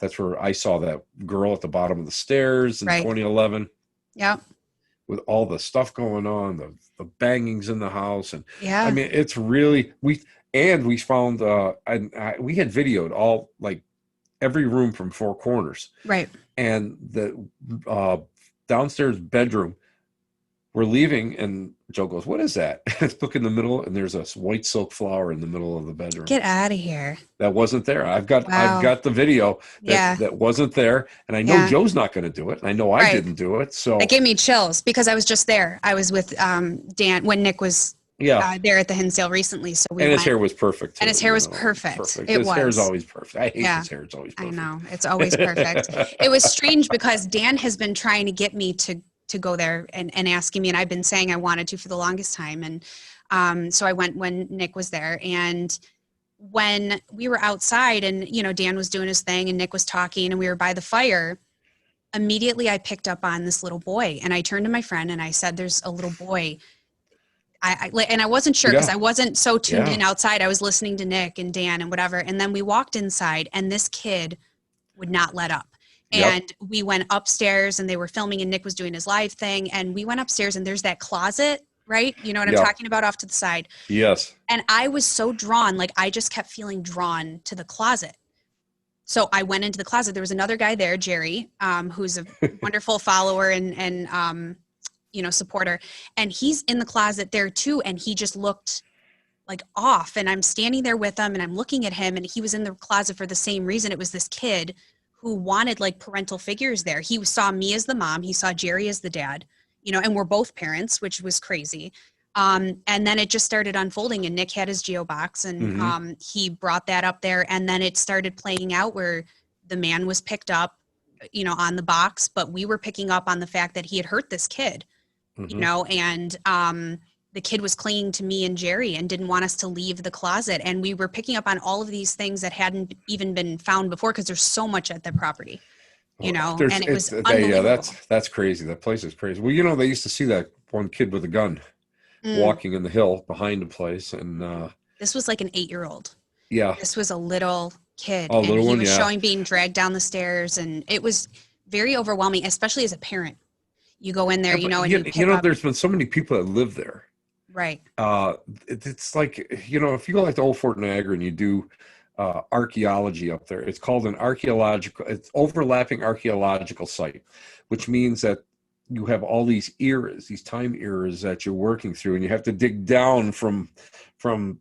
that's where I saw that girl at the bottom of the stairs in Right. 2011 Yep. with all the stuff going on, the bangings in the house. And I Yeah. mean, it's really, we found, we had videoed all, like, every room from four corners, Right. and the downstairs bedroom. We're leaving, and Joe goes, "What is that?" It's look in the middle, and there's a white silk flower in the middle of the bedroom. Get out of here. That wasn't there. I've Wow. got the video Yeah. that wasn't there, and I know Yeah. Joe's not going to do it. And I know I Right. didn't do it. That So gave me chills because I was just there. I was with Dan when Nick was yeah, there at the Hinsdale recently. So we and his went, hair was perfect and too. his hair was perfect. Perfect. It His hair is was. always perfect. I hate Yeah. his hair. It's always I perfect. know. It's always perfect. It was strange because Dan has been trying to get me to go there and asking me, and I've been saying I wanted to for the longest time. And so I went when Nick was there, and when we were outside and, Dan was doing his thing and Nick was talking and we were by the fire, immediately I picked up on this little boy, and I turned to my friend and I said, there's a little boy. And I wasn't sure because Yeah, I wasn't so tuned in yeah, outside. I was listening to Nick and Dan and whatever. And then we walked inside and this kid would not let up. yep, And we went upstairs and they were filming and Nick was doing his live thing. And we went upstairs and there's that closet, right? You know what I'm yep, talking about, off to the side. yes. And I was so drawn, like I just kept feeling drawn to the closet. So I went into the closet. There was another guy there, Jerry, who's a wonderful follower and supporter. And he's in the closet there too. And he just looked like off. And I'm standing there with him and I'm looking at him, and he was in the closet for the same reason. It was this kid who wanted like parental figures there. He saw me as the mom. He saw Jerry as the dad, and we're both parents, which was crazy. And then it just started unfolding, and Nick had his Geo box, and Hmm. he brought that up there, and then it started playing out where the man was picked up, on the box, but we were picking up on the fact that he had hurt this kid, Hmm. and the kid was clinging to me and Jerry and didn't want us to leave the closet. And we were picking up on all of these things that hadn't even been found before because there's so much at the property, There's and it it's was unbelievable. that's crazy. That place is crazy. Well, they used to see that one kid with a gun Mm. walking in the hill behind the place, and This was like an 8-year-old. yeah, This was a little kid, oh, and little he one, was yeah, showing being dragged down the stairs, and it was very overwhelming, especially as a parent. You go in there, yeah. But and you pick up. there's been so many people that live there. Right. It's like, if you go like to old Fort Niagara and you do archaeology up there, it's called it's overlapping archaeological site, which means that you have all these eras, these time eras that you're working through, and you have to dig down from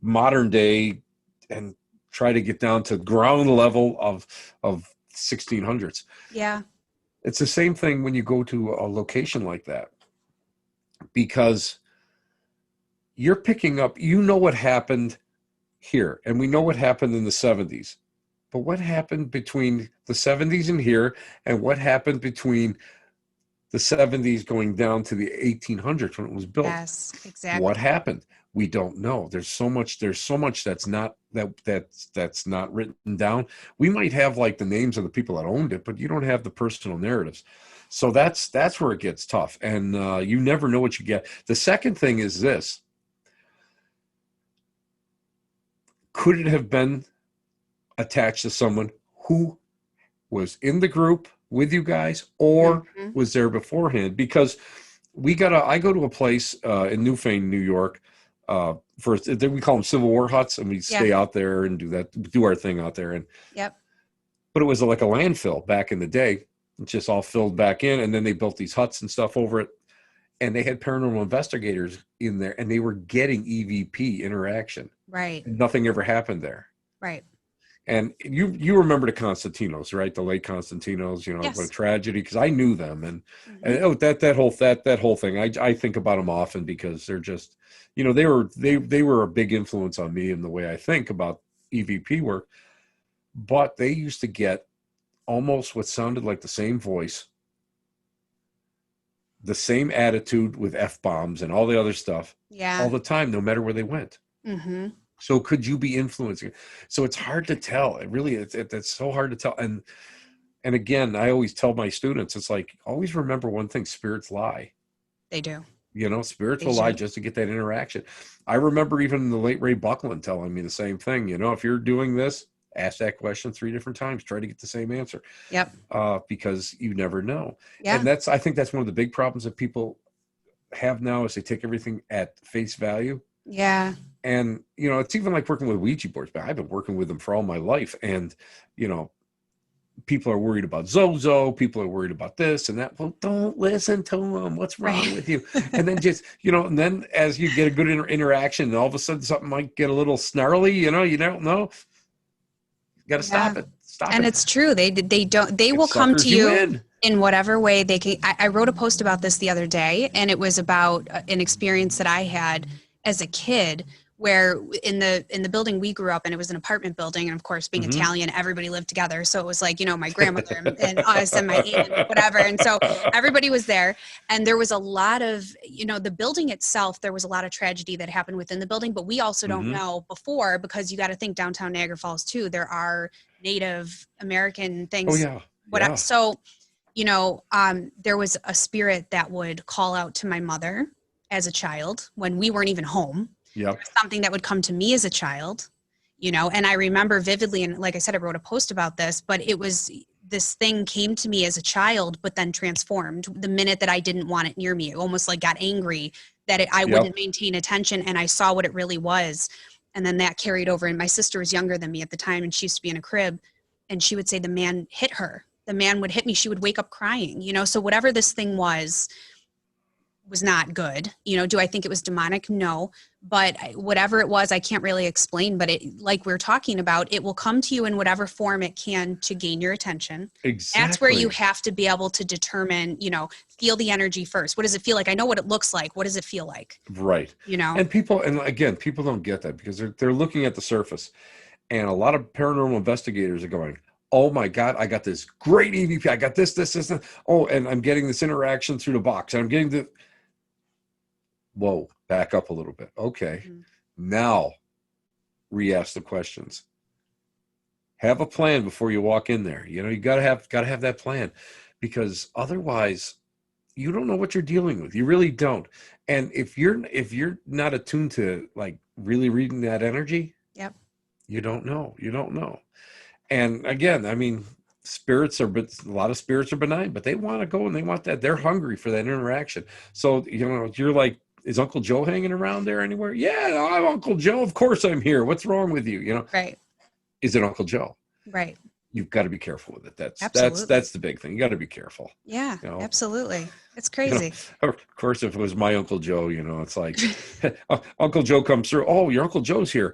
modern day and try to get down to ground level of 1600s. Yeah. It's the same thing when you go to a location like that, because you're picking up, what happened here, and we know what happened in the 70s. But what happened between the 70s and here, and what happened between the 70s going down to the 1800s when it was built? Yes, What exactly. happened? We don't know. There's so much that's not that's not written down. We might have like the names of the people that owned it, but you don't have the personal narratives. So that's where it gets tough, and you never know what you get. The second thing is this: could it have been attached to someone who was in the group with you guys, or Hmm. was there beforehand? Because I go to a place in Newfane, New York, we call them Civil War huts, and we Yeah. stay out there and do our thing out there. Yep. But it was like a landfill back in the day. It just all filled back in, and then they built these huts and stuff over it. And they had paranormal investigators in there, and they were getting EVP interaction. Right. Nothing ever happened there. Right. And you remember the Constantinos, right? The late Constantinos, what a Yes. tragedy, because I knew them. And Hmm. oh, that whole thing. I think about them often because they're just, they were a big influence on me in the way I think about EVP work. But they used to get almost what sounded like the same voice, the same attitude with F-bombs and all the other stuff Yeah. all the time, no matter where they went. Hmm. So could you be influencing? So it's hard to tell. It really, it's so hard to tell. And again, I always tell my students, it's like, always remember one thing: spirits lie. They do. Spirits They will lie do. just to get that interaction. I remember even the late Ray Buckland telling me the same thing. If you're doing this, ask that question 3 different times. Try to get the same answer, Yep. because you never know. Yeah. And I think that's one of the big problems that people have now is they take everything at face value. Yeah. And, it's even like working with Ouija boards, but I've been working with them for all my life. And, people are worried about Zozo. People are worried about this and that. Well, don't listen to them. What's wrong Right. with you? And then just, and then as you get a good interaction, and all of a sudden something might get a little snarly, you don't know. You got to Yeah. stop it. Stop And it. it's true. They It will come to suckers you you in. in whatever way they can. I wrote a post about this the other day, and it was about an experience that I had as a kid where in the building we grew up in, it was an apartment building. And of course, being Mm-hmm. Italian, everybody lived together. So it was like, my grandmother and us and my aunt and whatever. And so everybody was there. And there was a lot of, the building itself, there was a lot of tragedy that happened within the building, but we also don't Mm-hmm. know before, because you got to think downtown Niagara Falls too. There are Native American Oh things. yeah. What Yeah. so, there was a spirit that would call out to my mother as a child when we weren't even home. There Yep. was something that would come to me as a child, and I remember vividly, and like I said, I wrote a post about this, but it was this thing came to me as a child, but then transformed the minute that I didn't want it near me. It almost like got angry that I Yep. wouldn't maintain attention, and I saw what it really was. And then that carried over. And my sister was younger than me at the time, and she used to be in a crib, and she would say the man hit her. The man would hit me. She would wake up crying, So whatever this thing was not good. Do I think it was demonic? No. But whatever it was, I can't really explain. But like we're talking about, it will come to you in whatever form it can to gain your attention. That's where you Exactly. have to be able to determine, feel the energy first. What does it feel like? I know what it looks like. What does it feel like? Right. And again, people don't get that because they're looking at the surface. And a lot of paranormal investigators are going, oh my God, I got this great EVP. I got this. Oh, and I'm getting this interaction through the box. And I'm getting whoa, back up a little bit. Okay. Mm-hmm. Now re-ask the questions. Have a plan before you walk in there. You gotta have that plan, because otherwise you don't know what you're dealing with. You really don't. And if you're not attuned to like really reading that energy, Yep. you don't know. You don't know. And again, I mean, a lot of spirits are benign, but they want to go and they want that. They're hungry for that interaction. So, you're like, is Uncle Joe hanging around there anywhere? Yeah, I'm Uncle Joe. Of course I'm here. What's wrong with you? Right. Is it Uncle Joe? Right. You've got to be careful with it. Absolutely. That's the big thing. You got to be careful. Yeah, You know, absolutely. It's you know, crazy. of course, if it was my Uncle Joe, it's like Uncle Joe comes through. Oh, your Uncle Joe's here.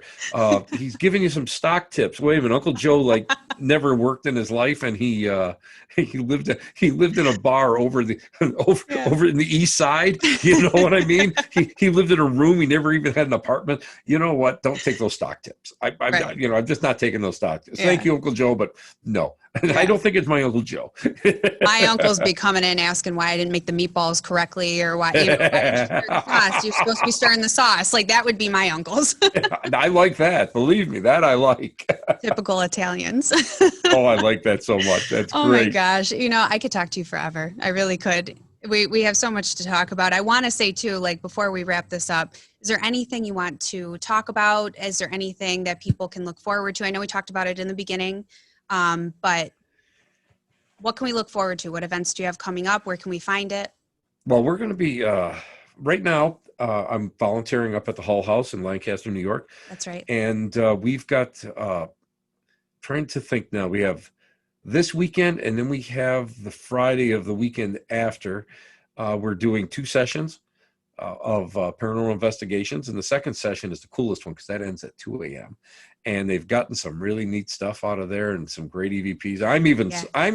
He's giving you some stock tips. Wait a minute, Uncle Joe like never worked in his life, and he lived in a bar over Yeah. over in the east side. You know what I mean? He lived in a room. He never even had an apartment. You know what? Don't take those stock tips. I'm Right. not, I'm just not taking those stock tips. Yeah. Thank you, Uncle Joe, but no. Yeah. I don't think it's my Uncle Joe. My uncles be coming in asking why I didn't make the meatballs correctly, or why, why didn't you stir the sauce? You're supposed to be stirring the sauce. Like, that would be my uncles. I like that. Believe me, that I like. Typical Italians. Oh, I like that so much. That's Oh my great. gosh. I could talk to you forever. I really could. We have so much to talk about. I want to say too, like, before we wrap this up, is there anything you want to talk about? Is there anything that people can look forward to? I know we talked about it in the beginning, but what can we look forward to? What events do you have coming up? Where can we find it? Well, we're going to be right now. I'm volunteering up at the Hull House in Lancaster, New York. That's right. And we've got trying to think now. We have this weekend, and then we have the Friday of the weekend after. We're doing 2 sessions of paranormal investigations, and the second session is the coolest one because that ends at 2 a.m. and they've gotten some really neat stuff out of there and some great EVPs. Yeah. I'm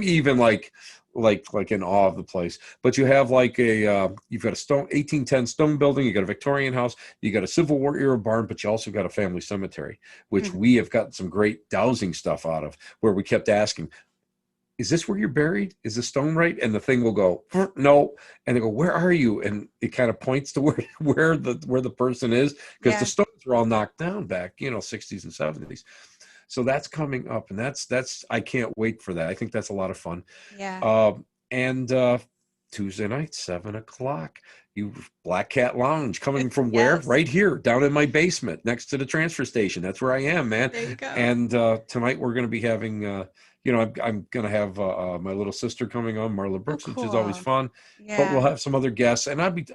even like in awe of the place. But you have like you've got a 1810 stone building, you got a Victorian house, you got a Civil War era barn, but you also got a family cemetery, which we have gotten some great dowsing stuff out of, where we kept asking, is this where you're buried? Is the stone right? And the thing will go, no. And they go, where are you? And it kind of points to where the person is, because the stones were all knocked down back, 60s and 70s. So that's coming up, and that's I can't wait for that. I think that's a lot of fun. Yeah. And Tuesday night, 7:00, you Black Cat Lounge, coming from where? Yes. Right here, down in my basement, next to the transfer station. That's where I am, man. There you go. And tonight we're going to be having, I'm going to have my little sister coming on, Marla Brooks, cool. which is always fun. Yeah. But we'll have some other guests, and I'll be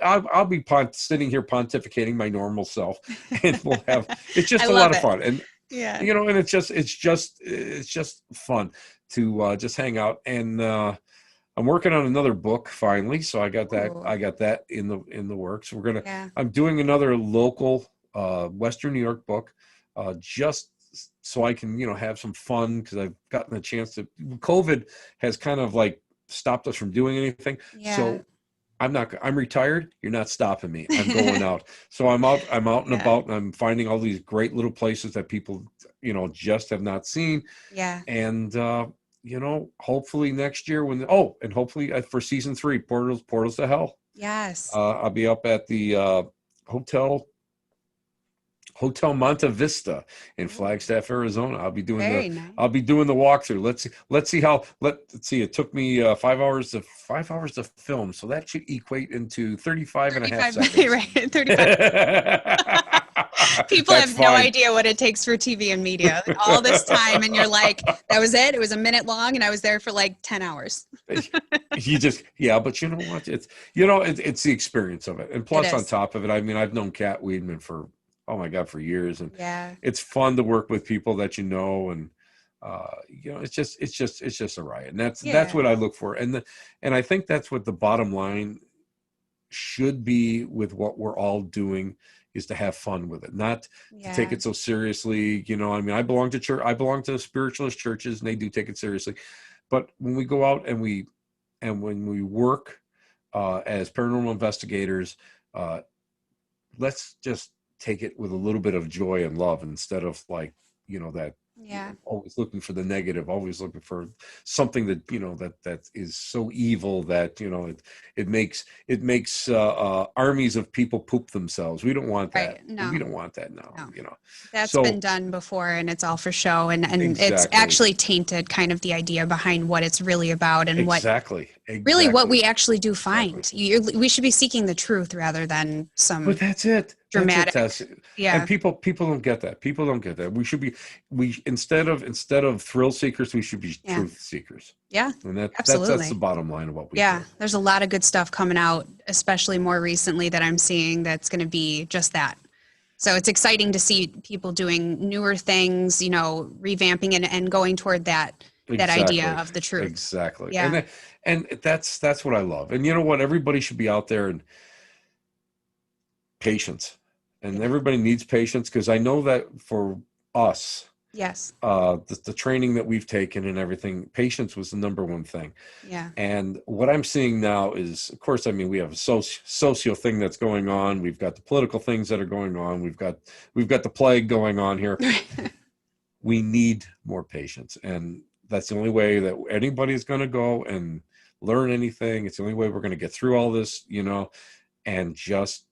sitting here pontificating my normal self, and it's just a lot of fun. And yeah, and it's just fun to just hang out. And I'm working on another book finally, so I got that. I got that in the works. I'm doing another local Western New York book, just so I can have some fun, because I've gotten a chance to. COVID has kind of like stopped us from doing anything. Yeah. So I'm retired. You're not stopping me. I'm going out. So I'm out and about, and I'm finding all these great little places that people, just have not seen. Yeah. And, hopefully next year and hopefully for season 3, Portals to Hell. Yes. I'll be up at the Hotel Monte Vista in Flagstaff, Arizona. I'll be doing I'll be doing the walkthrough. Let's see. It took me 5 hours to film, so that should equate into 35 and a half seconds. Right, 35. People have no idea what it takes for TV and media. All this time, and you're like, that was it. It was a minute long, and I was there for like 10 hours. But you know what? It's the experience of it, and plus on top of it, I mean, I've known Kat Weidman for years, and it's fun to work with people that and it's just a riot, and that's what I look for, and I think that's what the bottom line should be with what we're all doing, is to have fun with it, not to take it so seriously. I mean, I belong to church, I belong to spiritualist churches, and they do take it seriously, but when we go out and when we work as paranormal investigators, let's just take it with a little bit of joy and love, instead of like, that always looking for the negative, always looking for something that, that is so evil that, it makes armies of people poop themselves. We don't want that. Right. No. We don't want that now. No. That's been done before, and it's all for show, and it's actually tainted kind of the idea behind what it's really about, and really what we actually do find. We should be seeking the truth rather than some. But that's it. Dramatic. And people don't get that. People don't get that. We instead of thrill seekers, we should be truth seekers. Yeah. And that's the bottom line of what we do. There's a lot of good stuff coming out, especially more recently, that I'm seeing that's going to be just that. So it's exciting to see people doing newer things, revamping and going toward that idea of the truth. Exactly. Yeah. And that's what I love. And you know what? Everybody should be out there, and patience. And everybody needs patience, because I know that for us, the training that we've taken and everything, patience was the number one thing. Yeah. And what I'm seeing now is, of course, I mean, we have a socio thing that's going on. We've got the political things that are going on. We've got the plague going on here. We need more patience, and that's the only way that anybody is going to go and learn anything. It's the only way we're going to get through all this, and just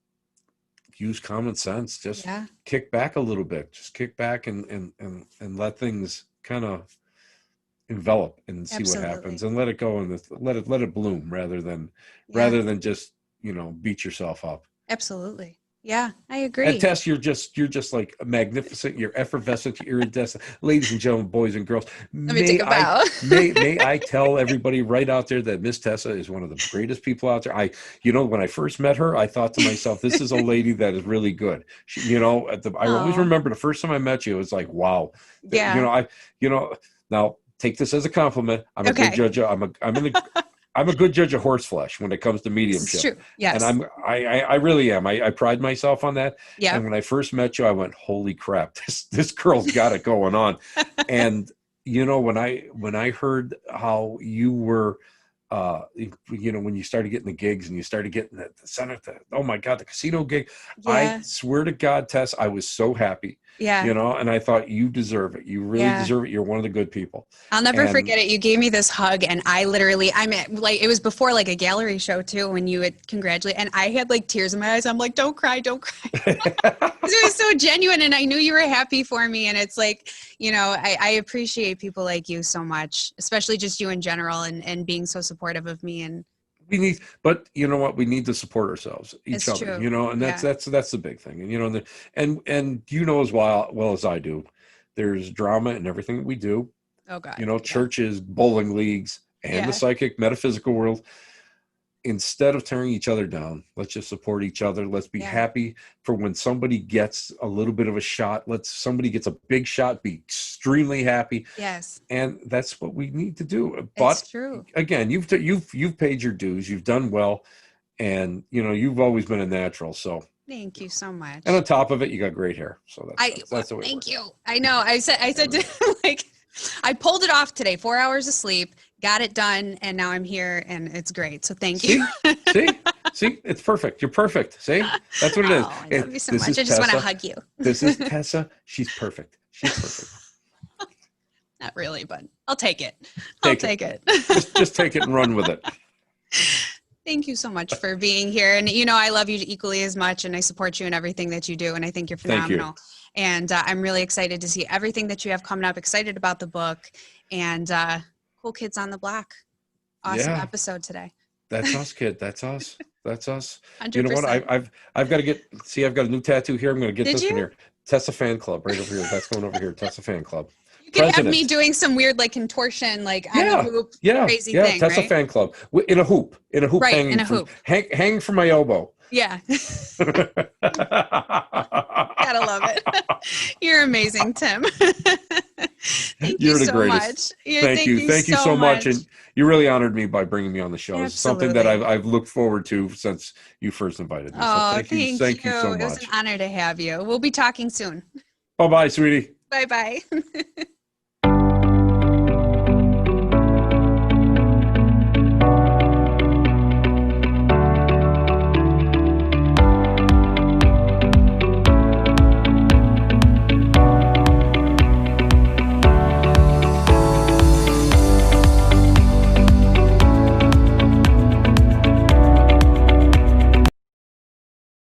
use common sense. Just kick back a little bit. Just kick back and let things kind of envelop and see what happens, and let it go, and let it bloom rather than just beat yourself up. Absolutely. Yeah, I agree. And Tess, you're just like magnificent. You're effervescent. You're iridescent. Ladies and gentlemen, boys and girls, let me take a bow. may I tell everybody right out there that Miss Tessa is one of the greatest people out there. When I first met her, I thought to myself, this is a lady that is really good. I always remember the first time I met you, it was like, wow. Yeah. Now take this as a compliment. I'm a good judge. I'm a good judge of horse flesh when it comes to This is mediumship. true. And Yes. I really am. I pride myself on that. Yeah. And when I first met you, I went, holy crap, this girl's got it going on. And when I heard how you were, when you started getting the gigs and you started getting the center, oh my God, the casino gig, I Yeah. swear to God, Tess, I was so happy, Yeah. and I thought you deserve it. You really deserve it. You're one of the good people. I'll never And forget it. You gave me this hug, and I'm at, like, it was before like a gallery show too, when you would congratulate, and I had like tears in my eyes. I'm like, don't cry, don't cry. It was so genuine, and I knew you were happy for me. And it's like, I appreciate people like you so much, especially just you in general, and being so supportive of me. And but you know what? We need to support ourselves, each it's other, true. and Yeah. that's the big thing. And as well as I do, there's drama in everything that we do. Oh God. Churches, bowling leagues, and the psychic metaphysical world. Instead of tearing each other down, let's just support each other. Let's be happy for when somebody gets a little bit of a shot. Somebody gets a big shot, be extremely happy. Yes. And that's what we need to do. It's true. Again, you've paid your dues. You've done well, and you've always been a natural. So thank you so much. And on top of it, you got great hair. So that's the way. Thank you. I know. I said to him, like, I pulled it off today. 4 hours of sleep, got it done, and now I'm here, and it's great. So thank you. See, it's perfect. You're perfect. See, that's what it is. I love you so much. I just want to hug you. This is Tessa. She's perfect. She's perfect. Not really, but I'll take it. I'll take it. Just take it and run with it. Thank you so much for being here. And, I love you equally as much, and I support you in everything that you do. And I think you're phenomenal. Thank you. And I'm really excited to see everything that you have coming up, excited about the book, and Cool Kids on the Block. Awesome episode today. That's us, kid. That's us. That's us. 100%. You know what? I've got to I've got a new tattoo here. I'm going to get this one here. Tessa Fan Club right over here. That's going over here. Tessa Fan Club. You could have me doing some weird like contortion, like on the hoop, crazy thing. Tessa right? Fan Club in a hoop, right, hanging in a hoop, hang from my elbow. Yeah. Gotta love it. You're amazing, Tim. Thank you so much. Yeah, thank you so much. And you really honored me by bringing me on the show. Absolutely. It's something that I've looked forward to since you first invited me. Oh, so thank you so much. It was an honor to have you. We'll be talking soon. Bye-bye, sweetie. Bye-bye.